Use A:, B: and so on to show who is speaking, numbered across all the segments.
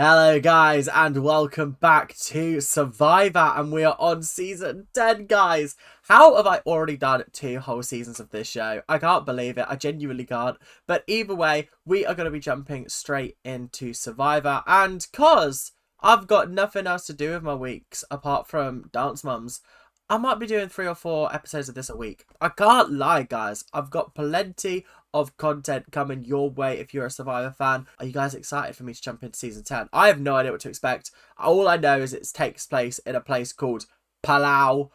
A: Hello guys and welcome back to Survivor, and we are on season 10 guys. How have I already done 2 whole seasons of this show? I can't believe it, I genuinely can't. But either way, we are going to be jumping straight into Survivor, and cause I've got nothing else to do with my weeks apart from Dance Mums, I might be doing 3 or 4 episodes of this a week. I can't lie guys, I've got plenty of content coming your way if you're a Survivor fan. Are you guys excited for me to jump into season 10? I have no idea what to expect. All I know is it takes place in a place called Palau.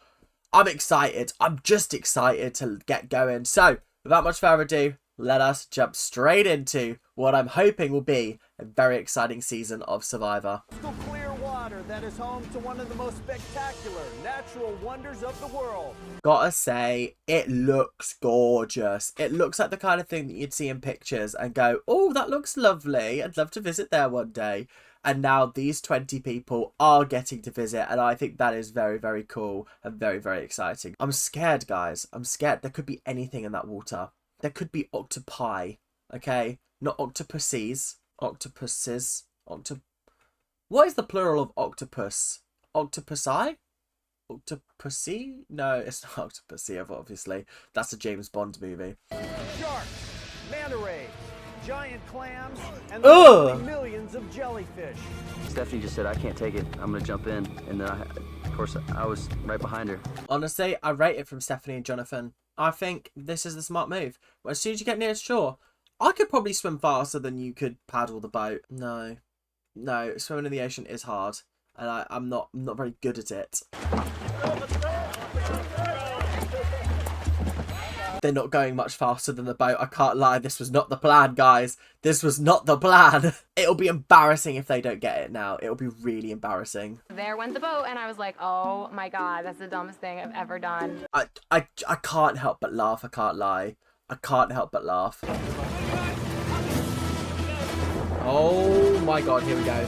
A: I'm excited. I'm just excited to get going. So, without much further ado, let us jump straight into what I'm hoping will be a very exciting season of Survivor.
B: Clear water that is home to one of the most spectacular natural wonders of the world.
A: Gotta say, it looks gorgeous. It looks like the kind of thing that you'd see in pictures and go, oh, that looks lovely. I'd love to visit there one day. And now these 20 people are getting to visit, and I think that is very, very cool and very, very exciting. I'm scared, guys. I'm scared. There could be anything in that water. There could be octopi, okay? Not octopuses. Octopuses. What is the plural of octopus? Octopusi? Octopussy? No, it's not Octopussy, obviously. That's a James Bond movie.
B: Sharks, manta rays, giant clams, and millions of jellyfish.
C: Stephanie just said, I can't take it. I'm going to jump in. And then, of course, I was right behind her.
A: Honestly, I rate it from Stephanie and Jonathan. I think this is the smart move. Well, as soon as you get near the shore, I could probably swim faster than you could paddle the boat. No, swimming in the ocean is hard, and I'm not very good at it. They're not going much faster than the boat. I can't lie. This was not the plan, guys. This was not the plan. It'll be embarrassing if they don't get it now. It'll be really embarrassing.
D: There went the boat, and I was like, oh my god, that's the dumbest thing I've ever done.
A: I can't help but laugh. I can't lie. I can't help but laugh. Oh my god, here we go.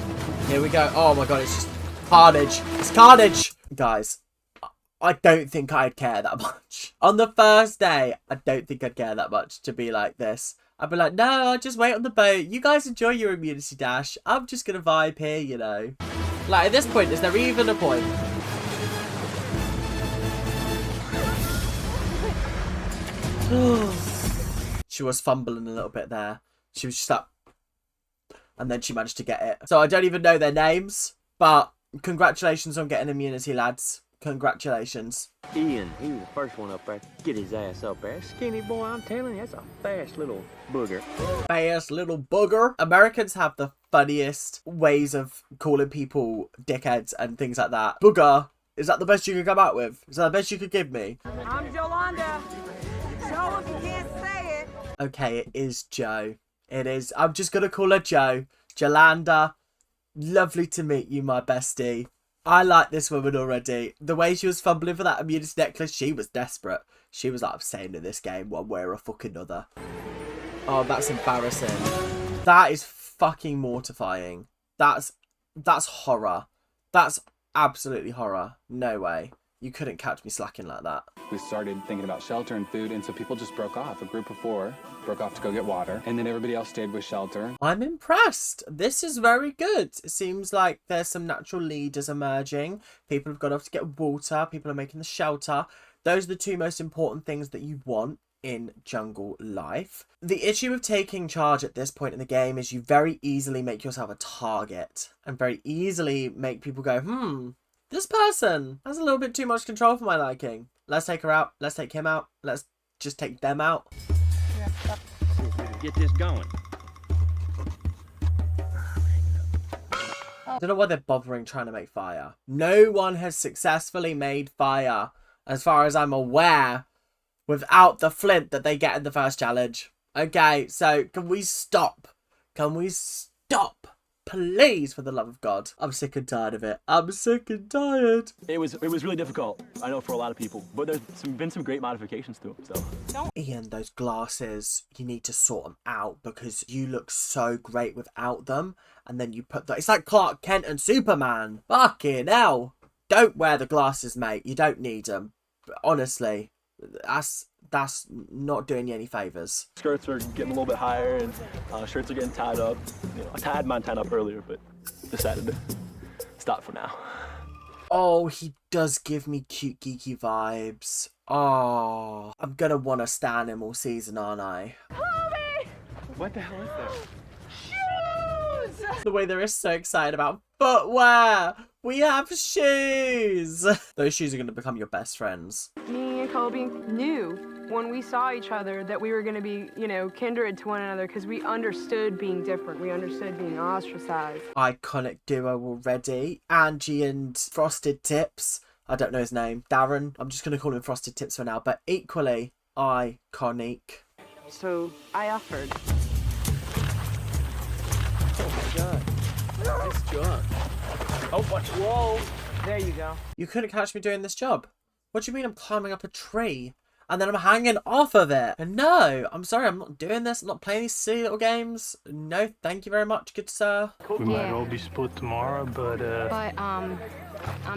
A: Here we go. Oh my god, it's just carnage. It's carnage! Guys, I don't think I'd care that much. On the first day, I don't think I'd care that much to be like this. I'd be like, no, I'll just wait on the boat. You guys enjoy your immunity dash. I'm just gonna vibe here, you know. Like, at this point, is there even a point? She was fumbling a little bit there. She was just like... And then she managed to get it. So I don't even know their names. But congratulations on getting immunity, lads. Congratulations.
C: Ian, he was the first one up there. Get his ass up there. Skinny boy, I'm telling you, that's a fast little booger.
A: Fast little booger. Americans have the funniest ways of calling people dickheads and things like that. Booger. Is that the best you could come out with? Is that the best you could give me?
E: I'm Yolanda. Joe, if you can't say it.
A: Okay, it is Joe. It is. I'm just going to call her Joe. Jolanda. Lovely to meet you, my bestie. I like this woman already. The way she was fumbling for that immunity necklace, she was desperate. She was like, I'm staying in this game one way or a fucking other. Oh, that's embarrassing. That is fucking mortifying. That's horror. That's absolutely horror. No way. You couldn't catch me slacking like that.
F: We started thinking about shelter and food, and so people just broke off. A group of 4 broke off to go get water, and then everybody else stayed with shelter.
A: I'm impressed. This is very good. It seems like there's some natural leaders emerging. People have gone off to get water. People are making the shelter. Those are the 2 most important things that you want in jungle life. The issue of taking charge at this point in the game is you very easily make yourself a target and very easily make people go, this person has a little bit too much control for my liking. Let's take her out. Let's take him out. Let's just take them out.
C: Get this going.
A: I don't know why they're bothering trying to make fire. No one has successfully made fire, as far as I'm aware, without the flint that they get in the first challenge. Okay, so can we stop? Can we stop? Please, for the love of God. I'm sick and tired of it. I'm sick and tired.
G: It was really difficult, I know, for a lot of people, but there's been some great modifications to it, so.
A: Ian, those glasses, you need to sort them out because you look so great without them. And then you put that. It's like Clark Kent and Superman. Fucking hell. Don't wear the glasses, mate. You don't need them. But honestly, that's not doing you any favors.
G: Skirts are getting a little bit higher, and shirts are getting tied up. You know, I had mine tied up earlier, but decided to stop for now.
A: Oh, he does give me cute geeky vibes. Oh, I'm gonna want to stan him all season, aren't I?
F: What the hell is that?
A: The way they're so excited about footwear. We have shoes. Those shoes are going to become your best friends.
H: Me and Kobe knew when we saw each other that we were going to be, you know, kindred to one another because we understood being different. We understood being ostracized.
A: Iconic duo already. Angie and Frosted Tips. I don't know his name. Darren. I'm just going to call him Frosted Tips for now. But equally iconic.
H: So I offered.
C: Oh my god. Nice job. Oh, watch. Whoa.
H: There you go.
A: You couldn't catch me doing this job. What do you mean I'm climbing up a tree? And then I'm hanging off of it. And no, I'm sorry, I'm not doing this. I'm not playing these silly little games. No, thank you very much, good sir.
I: We might all be split tomorrow, but
D: I'm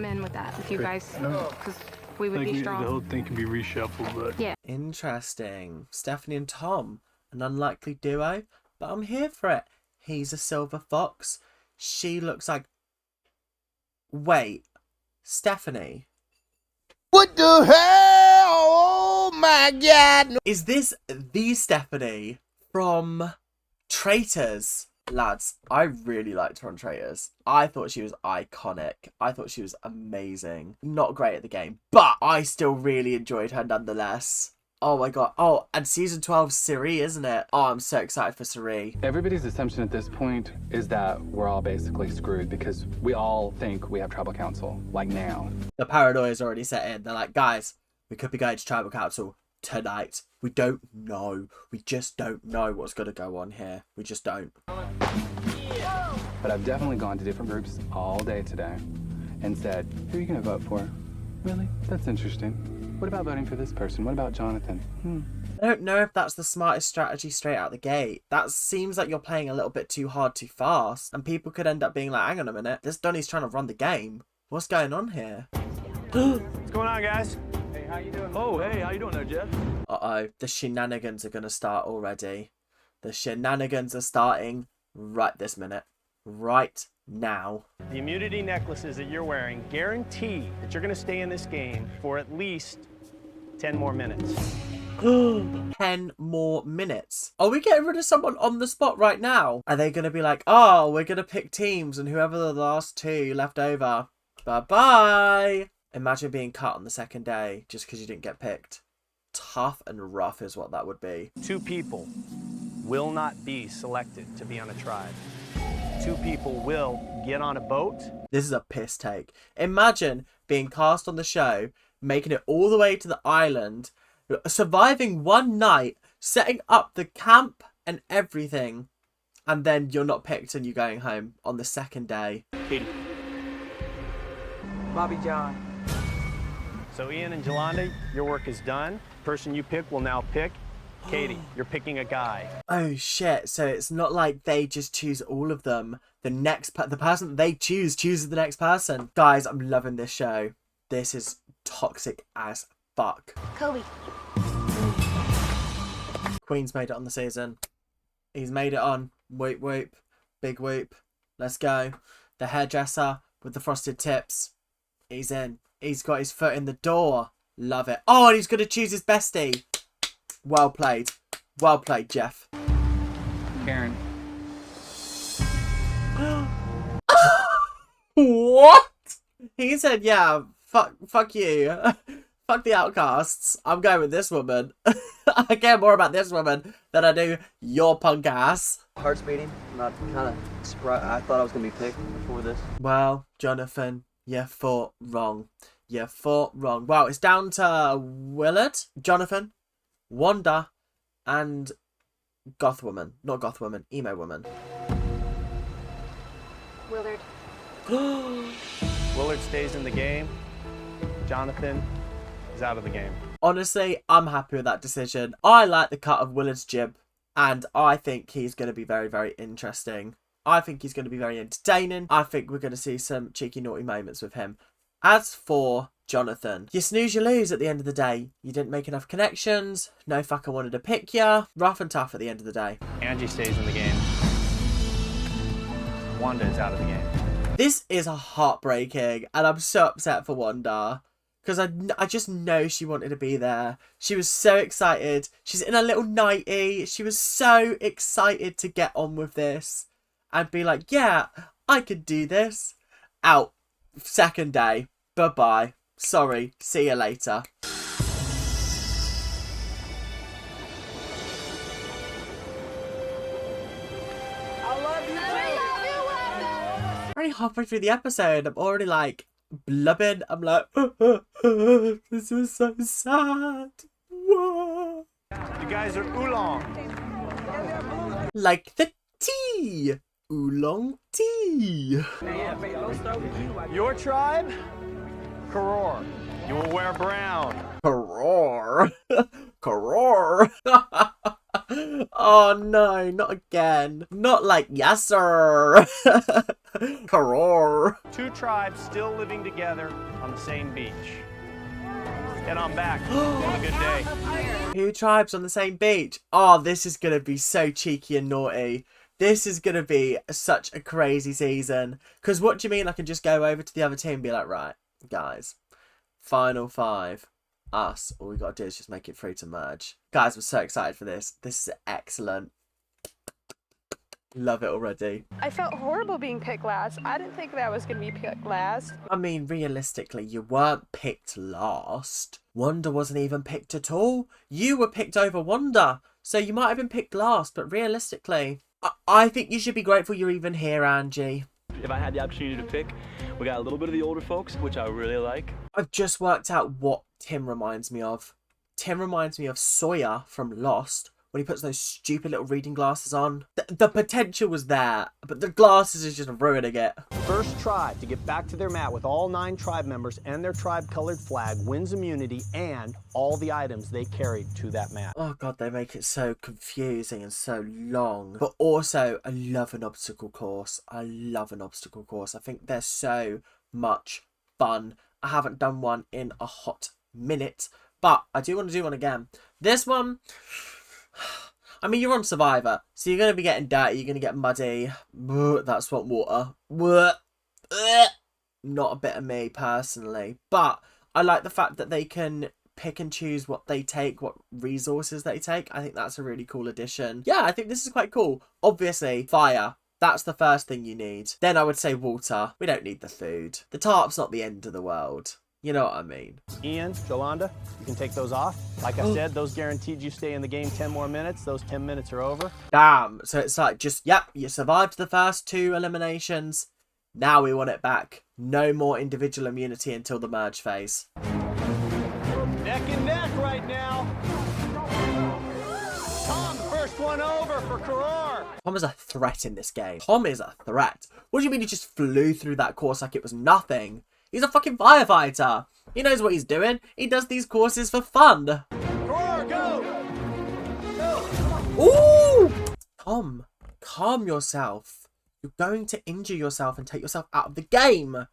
D: in with that, with you guys, because we would be
I: the
D: strong.
I: whole thing can be reshuffled, but
D: Yeah.
A: Interesting. Stephanie and Tom, an unlikely duo, but I'm here for it. He's a silver fox. She looks like... Wait, Stephanie?
J: What the hell? Oh my god!
A: Is this the Stephanie from Traitors? Lads, I really liked her on Traitors. I thought she was iconic. I thought she was amazing. Not great at the game, but I still really enjoyed her nonetheless. Oh my god. Oh, and season 12 Siri, isn't it? Oh, I'm so excited for Siri.
F: Everybody's assumption at this point is that we're all basically screwed because we all think we have tribal council, like now.
A: The paranoia is already set in. They're like, guys, we could be going to tribal council tonight. We don't know. We just don't know what's going to go on here. We just don't.
F: But I've definitely gone to different groups all day today and said, who are you going to vote for? Really? That's interesting. What about voting for this person? What about Jonathan?
A: I don't know if that's the smartest strategy straight out the gate. That seems like you're playing a little bit too hard too fast. And people could end up being like, hang on a minute. This Donnie's trying to run the game. What's going on here?
B: What's going on, guys?
G: Hey, how you doing? Oh, hey, how you doing there, Jeff?
A: Uh-oh. The shenanigans are going to start already. The shenanigans are starting right this minute. Right now.
B: The immunity necklaces that you're wearing guarantee that you're going to stay in this game for at least 10 more minutes.
A: 10 more minutes. Are we getting rid of someone on the spot right now? Are they going to be like, oh, we're going to pick teams and whoever the last two left over, bye-bye. Imagine being cut on the second day just because you didn't get picked. Tough and rough is what that would be.
B: 2 people will not be selected to be on a tribe. 2 people will get on a boat.
A: This is a piss take. Imagine being cast on the show, making it all the way to the island, surviving one night, setting up the camp and everything, and then you're not picked and you're going home on the second day.
G: Katie.
E: Bobby John.
B: So Ian and Jolanda, your work is done. Person you pick will now pick. Katie, you're picking a guy.
A: Oh shit, so it's not like they just choose all of them. The person that they chooses the next person. Guys, I'm loving this show. This is toxic as fuck.
D: Kobe.
A: Queen's made it on the season. He's made it on. Whoop whoop. Big whoop. Let's go. The hairdresser with the frosted tips. He's in. He's got his foot in the door. Love it. Oh, and he's going to choose his bestie. Well played. Well played, Jeff.
F: Karen.
A: What? He said, yeah, fuck you. Fuck the outcasts. I'm going with this woman. I care more about this woman than I do your punk ass.
C: Heart's beating. I'm not kind of surprised. I thought I was going to be picked before this.
A: Well, Jonathan, you fought wrong. You fought wrong. Well, it's down to Willard, Jonathan, Wanda, and Goth Woman. Not Goth Woman, Emo Woman.
D: Willard.
B: Willard stays in the game. Jonathan is out of the game.
A: Honestly, I'm happy with that decision. I like the cut of Willard's jib, and I think he's going to be very, very interesting. I think he's going to be very entertaining. I think we're going to see some cheeky, naughty moments with him. As for Jonathan, you snooze, you lose at the end of the day. You didn't make enough connections. No fucker wanted to pick you. Rough and tough at the end of the day.
B: Angie stays in the game. Wanda is out of the game.
A: This is heartbreaking, and I'm so upset for Wanda. Because I just know she wanted to be there. She was so excited. She's in a little nightie. She was so excited to get on with this. And be like, yeah, I could do this. Out. Second day. Bye-bye. Sorry. See you later. Already halfway through the episode, I'm already like blubbing. I'm like, this was so sad. Whoa.
B: You guys are oolong.
A: Like the tea. Oolong tea.
B: Your tribe? Karor. You will wear brown.
A: Karor. Karor. Oh no, not again. Not like yes sir. Karor.
B: 2 tribes still living together on the same beach. Get on back. Have a good day.
A: 2 tribes on the same beach. Oh, this is going to be so cheeky and naughty. This is going to be such a crazy season. Because what do you mean I can just go over to the other team and be like, right, guys, final 5. Us. All we got to do is just make it free to merge. Guys, we're so excited for this. This is excellent. Love it already.
H: I felt horrible being picked last. I didn't think that I was going to be picked last.
A: I mean, realistically, you weren't picked last. Wanda wasn't even picked at all. You were picked over Wanda. So you might have been picked last, but realistically, I think you should be grateful you're even here, Angie.
G: If I had the opportunity to pick, we got a little bit of the older folks, which I really like.
A: I've just worked out what Tim reminds me of. Tim reminds me of Sawyer from Lost when he puts those stupid little reading glasses on. The potential was there, but the glasses is just ruining it.
B: First tribe to get back to their mat with all 9 tribe members and their tribe-colored flag wins immunity and all the items they carried to that mat.
A: Oh god, they make it so confusing and so long. But also, I love an obstacle course. I love an obstacle course. I think they're so much fun. I haven't done one in a hot minute, but I do want to do one again. This one, I mean, you're on Survivor, so you're going to be getting dirty, you're going to get muddy. That's what water. Not a bit of me, personally. But I like the fact that they can pick and choose what they take, what resources they take. I think that's a really cool addition. Yeah, I think this is quite cool. Obviously, fire. That's the first thing you need. Then I would say water. We don't need the food. The tarp's not the end of the world. You know what I mean.
B: Ian, Jolanda, you can take those off. Like I said, those guaranteed you stay in the game 10 more minutes. Those 10 minutes are over.
A: Damn. So it's like just, yep, you survived the first 2 eliminations. Now we want it back. No more individual immunity until the merge phase.
B: Neck and neck right now. Tom, first one over for Karor.
A: Tom is a threat in this game. Tom is a threat. What do you mean he just flew through that course like it was nothing? He's a fucking firefighter. He knows what he's doing. He does these courses for fun.
B: Karor, go!
A: Ooh! Tom, calm yourself. You're going to injure yourself and take yourself out of the game.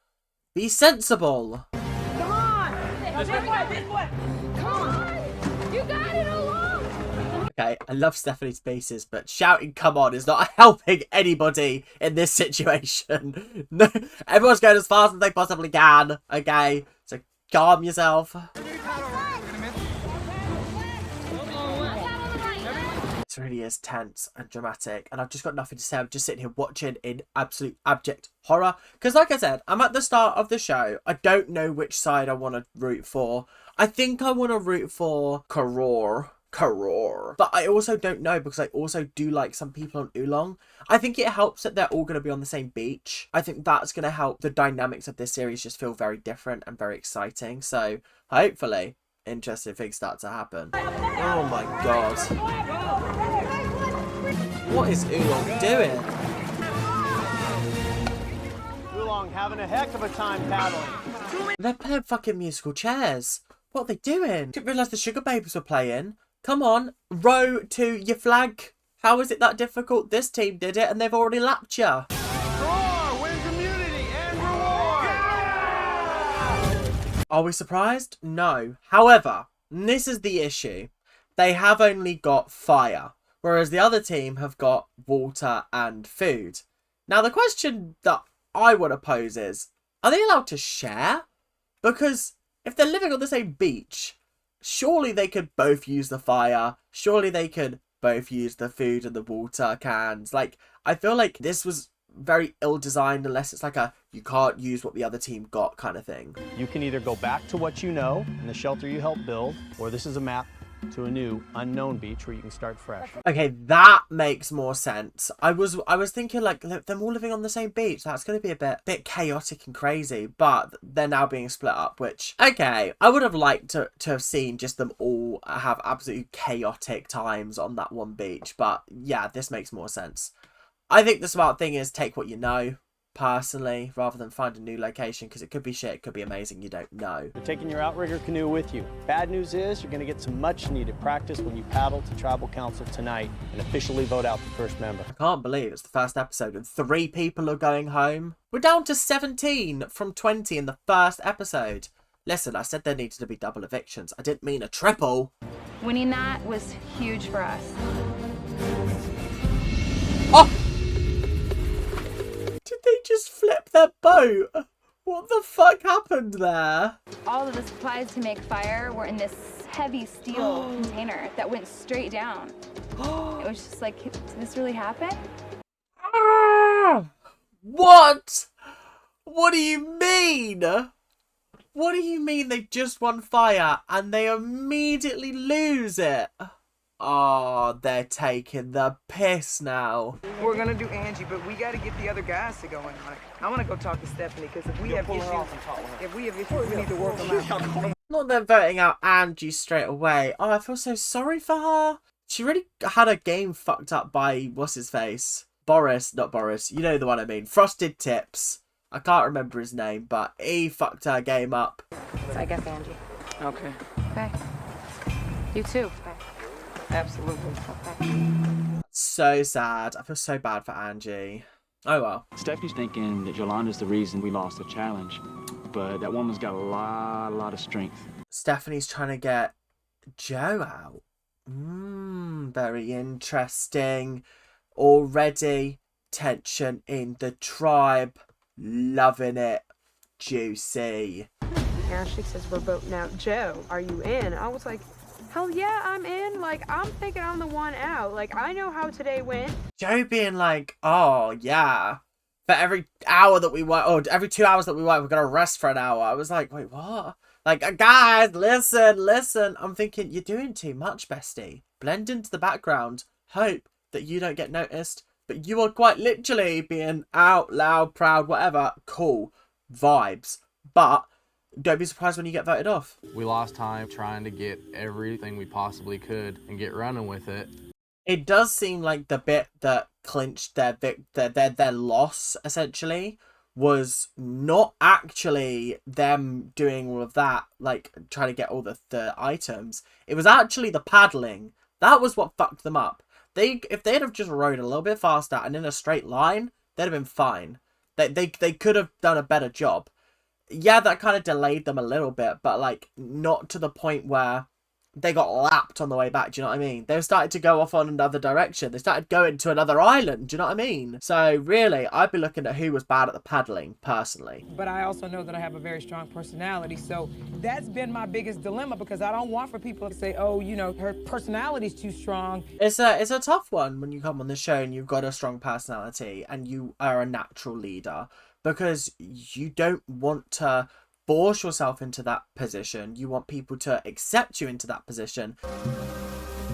A: Be sensible.
E: Come on! This way! Come on! You got it alone!
A: Okay, I love Stephanie's pieces, but shouting "come on" is not helping anybody in this situation. No, everyone's going as fast as they possibly can, okay? So calm yourself. This really is tense and dramatic, and I've just got nothing to say. I'm just sitting here watching in absolute abject horror. Because like I said, I'm at the start of the show. I don't know which side I want to root for. I think I want to root for Karor. But I also don't know, because I also do like some people on Oolong. I think it helps that they're all going to be on the same beach. I think that's going to help the dynamics of this series just feel very different and very exciting. So hopefully interesting things start to happen. Oh my god. What is Oolong doing?
B: Oolong having a heck of a time paddling.
A: They're playing fucking musical chairs. What are they doing? Didn't realise the Sugar Babes were playing. Come on, row to your flag. How is it that difficult? This team did it and they've already lapped you.
B: Karor wins immunity and reward! Yeah!
A: Are we surprised? No. However, this is the issue. They have only got fire, whereas the other team have got water and food. Now, the question that I want to pose is, are they allowed to share? Because if they're living on the same beach, surely they could both use the fire. Surely they could both use the food and the water cans. Like, I feel like this was very ill-designed unless it's like a you can't use what the other team got kind of thing.
B: You can either go back to what you know and the shelter you helped build, or this is a map to a new unknown beach where you can start fresh.
A: Okay, that makes more sense. I was thinking like them all living on the same beach. That's going to be a bit chaotic and crazy, but they're now being split up, which, okay, I would have liked to have seen just them all have absolutely chaotic times on that one beach, but yeah, this makes more sense. I think the smart thing is take what you know, personally, rather than find a new location, because it could be shit, it could be amazing, you don't know.
B: You're taking your outrigger canoe with you. Bad news is you're going to get some much needed practice when you paddle to Tribal Council tonight and officially vote out the first member.
A: I can't believe it's the first episode and 3 people are going home. We're down to 17 from 20 in the first episode. Listen, I said there needed to be double evictions. I didn't mean a triple.
D: Winning that was huge for us.
A: Oh! Did they just flip their boat? What the fuck happened there?
D: All of the supplies to make fire were in this heavy steel container that went straight down. It was just like, did this really happen?
A: What? What do you mean? What do you mean they just won fire and they immediately lose it? Oh, they're taking the piss now.
K: We're gonna do Angie, but we gotta get the other guys to go in on it. I wanna go talk to Stephanie, because if we have issues, we need to work them out.
A: Not them voting out Angie straight away. Oh, I feel so sorry for her. She really had her game fucked up by, what's his face? Boris, not Boris, you know the one I mean. Frosted Tips. I can't remember his name, but he fucked her game up.
D: So I guess Angie.
K: Okay.
D: Okay. You too. Okay.
K: Absolutely.
D: Okay.
A: So sad. I feel so bad for Angie. Oh well.
G: Stephanie's thinking that Yolanda's the reason we lost the challenge, but that woman's got a lot of strength.
A: Stephanie's trying to get Joe out. Very interesting. Already tension in the tribe. Loving it. Juicy.
H: Ashley says we're voting out Joe. Are you in? I was like, hell yeah, I'm in. Like, I'm thinking I'm the one out. Like, I know how today went.
A: Joe being like, oh, yeah. For every hour that we work, or every 2 hours that we work, we're going to rest for an hour. I was like, wait, what? Like, guys, listen. I'm thinking, you're doing too much, bestie. Blend into the background. Hope that you don't get noticed. But you are quite literally being out loud, proud, whatever. Cool. Vibes. But don't be surprised when you get voted off.
L: We lost time trying to get everything we possibly could and get running with it.
A: It does seem like the bit that clinched their loss, essentially, was not actually them doing all of that, like, trying to get all the items. It was actually the paddling. That was what fucked them up. If they'd have just rowed a little bit faster and in a straight line, they'd have been fine. They could have done a better job. Yeah, that kind of delayed them a little bit, but, like, not to the point where they got lapped on the way back, do you know what I mean? They started to go off on another direction. They started going to another island, do you know what I mean? So, really, I'd be looking at who was bad at the paddling, personally.
K: But I also know that I have a very strong personality, so that's been my biggest dilemma, because I don't want for people to say, oh, you know, her personality's too strong.
A: It's a tough one when you come on the show and you've got a strong personality and you are a natural leader, because you don't want to force yourself into that position. You want people to accept you into that position.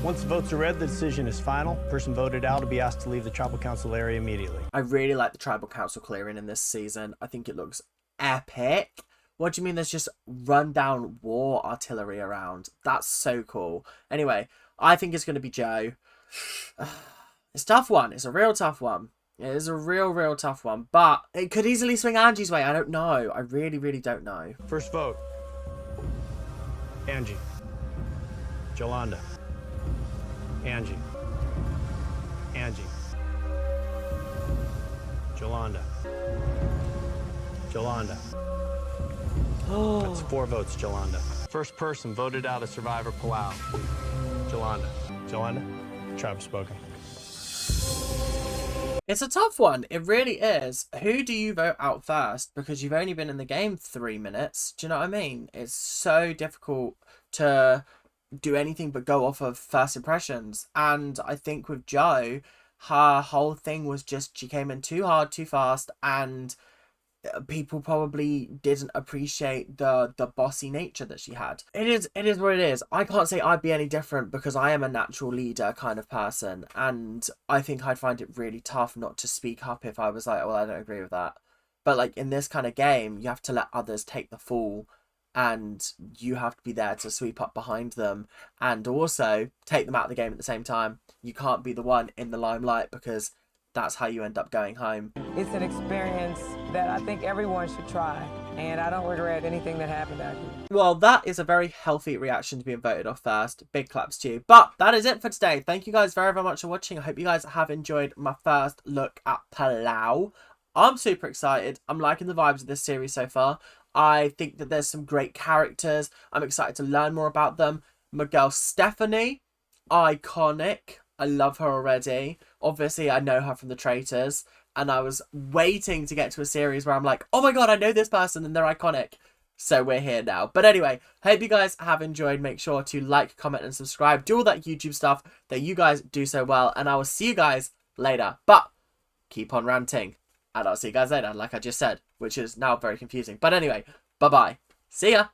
B: Once the votes are read, the decision is final. Person voted out will be asked to leave the Tribal Council area immediately.
A: I really like the Tribal Council clearing in this season. I think it looks epic. What do you mean there's just rundown war artillery around? That's so cool. Anyway, I think it's going to be Joe. It's a tough one. It's a real tough one. It is a real tough one, but it could easily swing Angie's way. I don't know. I really don't know.
B: First vote. Angie. Jolanda. Angie. Angie. Jolanda. Jolanda.
A: Oh.
B: That's 4 votes, Jolanda. First person voted out of Survivor Palau. Jolanda. Jolanda, tribe spoken.
A: It's a tough one. It really is. Who do you vote out first? Because you've only been in the game 3 minutes. Do you know what I mean? It's so difficult to do anything but go off of first impressions. And I think with Jo, her whole thing was just she came in too hard, too fast, and people probably didn't appreciate the bossy nature that she had. It is what it is. I can't say I'd be any different because I am a natural leader kind of person, and I think I'd find it really tough not to speak up if I was like, well, I don't agree with that. But like in this kind of game, you have to let others take the fall, and you have to be there to sweep up behind them and also take them out of the game at the same time. You can't be the one in the limelight because that's how you end up going home.
K: It's an experience that I think everyone should try, and I don't regret anything that happened actually.
A: Well, that is a very healthy reaction to being voted off first. Big claps to you. But that is it for today. Thank you guys very, very much for watching. I hope you guys have enjoyed my first look at Palau. I'm super excited. I'm liking the vibes of this series so far. I think that there's some great characters. I'm excited to learn more about them. My girl Stephanie, iconic. I love her already. Obviously, I know her from The Traitors. And I was waiting to get to a series where I'm like, oh my god, I know this person and they're iconic. So we're here now. But anyway, hope you guys have enjoyed. Make sure to like, comment, and subscribe. Do all that YouTube stuff that you guys do so well. And I will see you guys later. But keep on ranting. And I'll see you guys later, like I just said. Which is now very confusing. But anyway, bye-bye. See ya.